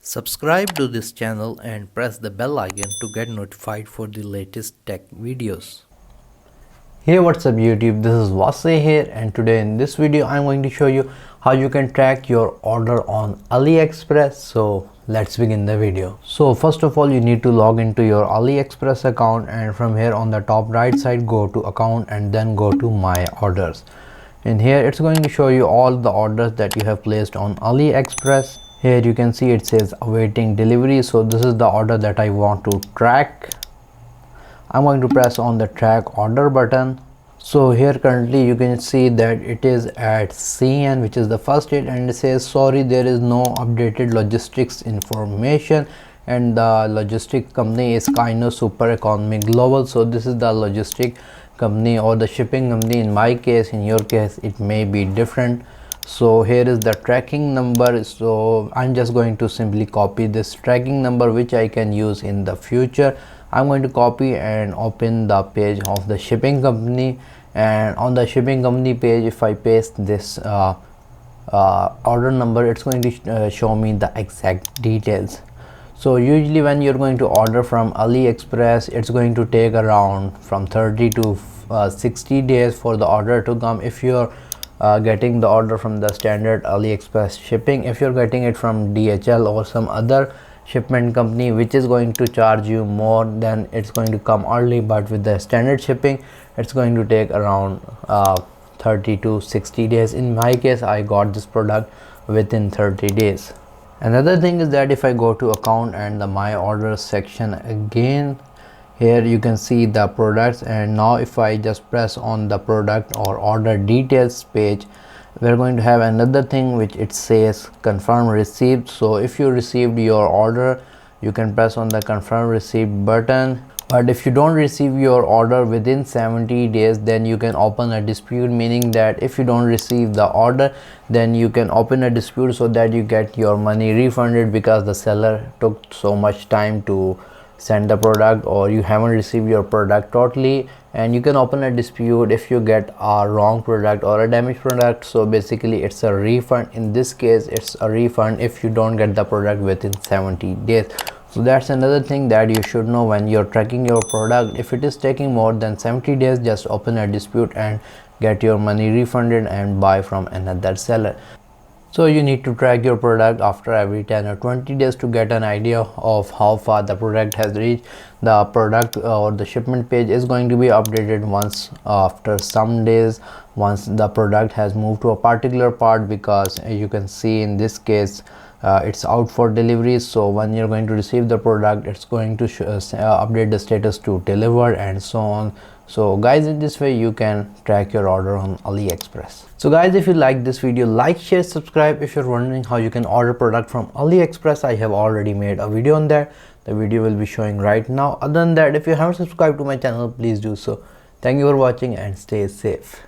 Subscribe to this channel and press the bell icon to get notified for the latest tech videos. Hey, what's up YouTube, this is Wasay here, and today in this video I'm going to show you how you can track your order on Aliexpress. So let's begin the video. So first of all, you need to log into your Aliexpress account, and from here on the top right side go to account and then go to my orders. In here it's going to show you all the orders that you have placed on Aliexpress. Here you can see it says awaiting delivery, so this is the order that I want to track. I'm going to press on the track order button. So here currently you can see that it is at CN, which is the first date, and it says sorry, there is no updated logistics information, and the logistic company is Kino Super Economy Global. So this is the logistic company or the shipping company. In my case, in your case it may be different. So here is the tracking number, so I'm just going to simply copy this tracking number, which I can use in the future. I'm going to copy and open the page of the shipping company, and on the shipping company page, if I paste this order number, it's going to show me the exact details. So usually when you're going to order from Aliexpress, it's going to take around from 30 to 60 days for the order to come. If you're getting the order from the standard Aliexpress shipping, if you're getting it from DHL or some other shipment company which is going to charge you more, then it's going to come early. But with the standard shipping, it's going to take around 30 to 60 days. In my case, I got this product within 30 days. Another thing is that if I go to account and the my orders section again, here you can see the products, and now if I just press on the product or order details page, we're going to have another thing which it says confirm receipt. So if you received your order, you can press on the confirm receipt button. But if you don't receive your order within 70 days, then you can open a dispute, meaning that if you don't receive the order, then you can open a dispute so that you get your money refunded because the seller took so much time to send the product, or you haven't received your product totally, and you can open a dispute if you get a wrong product or a damaged product. So basically it's a refund. In this case, it's a refund if you don't get the product within 70 days. So that's another thing that you should know when you're tracking your product. If it is taking more than 70 days, just open a dispute and get your money refunded and buy from another seller. So you need to track your product after every 10 or 20 days to get an idea of how far the product has reached. The product or the shipment page is going to be updated once after some days, once the product has moved to a particular part, because you can see in this case it's out for delivery. So when you're going to receive the product, it's going to update the status to delivered and so on. So guys, in this way you can track your order on Aliexpress. So guys, if you like this video, like, share, subscribe. If you're wondering how you can order product from Aliexpress, I have already made a video on that. The video will be showing right now. Other than that, if you haven't subscribed to my channel, please do so. Thank you for watching and stay safe.